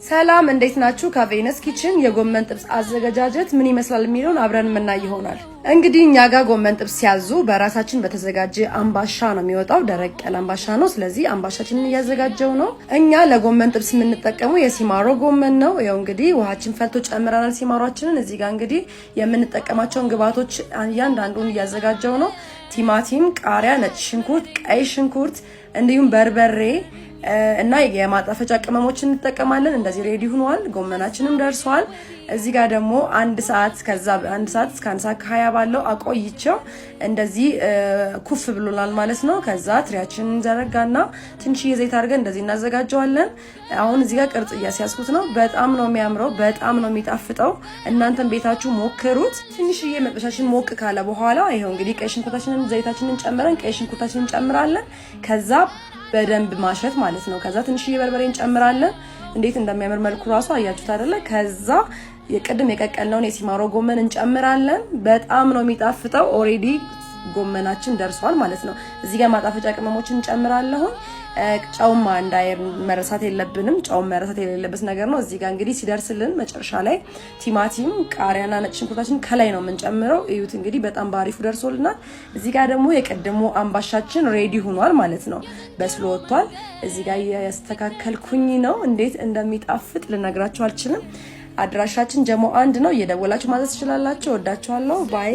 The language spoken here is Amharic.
ሰላም እንዴት ናችሁ? ከቬነስ ኪችን የጎመን ጥብስ አዘገጃጀት ምን ይመስላል የሚለውን አብረን የምናይ ይሆናል። እንግዲህ እኛ ጋር ጎመን ጥብስ ሲያዙ በራሳችን በተዘጋጀ አምባሻ ነው የሚወጣው። ደረቅ ያለ አምባሻ ነው። ስለዚህ አምባሻችንን እያዘጋጀው ነው። እኛ ለጎመን ጥብስ የምንጠቀመው የሲማሮ ጎመን ነው። ያው እንግዲህ ውሃችን ፈልቶ ጨምረናል ሲማሯችንን። እዚህ ጋር እንግዲህ የምንጠቀማቸውን ግብአቶች እያንዳንዱን እያዘጋጀው ነው። ቲማቲም፣ ቃሪያ፣ ነጭ ሽንኩርት፣ ቀይ ሽንኩርት እንዲሁም በርበሬ እና የማጣፈጫ ቅመሞችን እንጠቀማለን። እንደዚህ ሬዲ ሆኗል። ጎመናችንም ደርሷል። እዚህ ጋር ደግሞ አንድ ሰዓት እስከ 1 ሰዓት ከ20 ባለው አቆይቼው እንደዚህ ኩፍ ብሎናል ማለት ነው። ከዛ ትሪያችንን እንዘረጋና ትንሽዬ ዘይት አድርገን እንደዚህ እናዘጋጀዋለን። አሁን እዚህ ጋር ቅርጽ እያስያዝኩት ነው። በጣም ነው የሚያምረው፣ በጣም ነው የሚጣፍጠው። እናንተም ቤታችሁ ሞክሩት። ትንሽዬ መጥበሻችን ሞቅ ካለ በኋላ ይሄው እንግዲህ ቀይ ሽንኩርታችንን ዘይታችንን ጨምረን ቀይ ሽንኩርታችንን እንጨምራለን። ከዛ በደንብ ማሸት ማለት ነው። ከዛ ትንሽዬ በርበሬ እንጨምራለን። እንዴት እንደሚያምር መልኩ ራሱ አያችሁት አይደለ? ከዛ የቅድም የቀቀልነውን የሲማሮ ጎመን እንጨምራለን። በጣም ነው የሚጣፍጠው። ኦሬዲ ጎመናችን ደርሷል ማለት ነው። እዚህ ጋር ማጣፈጫ ቅመሞችን እንጨምራለሁ። ጨውም መረሳት የለብንም። ጨውም መረሳት የሌለበት ነገር ነው። እዚህ ጋር እንግዲህ ሲደርስልን መጨረሻ ላይ ቲማቲም፣ ቃሪያና ነጭ ሽንኩርታችን ከላይ ነው የምንጨምረው። እዩት እንግዲህ በጣም ባሪፉ ደርሶልናል። እዚህ ጋር ደግሞ የቀደሙ አምባሻችን ሬዲ ሆኗል ማለት ነው። በስሎ ወጥቷል። እዚህ ጋር ያስተካከልኩኝ ነው። እንዴት እንደሚጣፍጥ ልነግራችሁ አልችልም። አድራሻችን ጀሞ 1 ነው። እየደወላችሁ ማዘዝ ትችላላችሁ። ወዳችኋለሁ። ባይ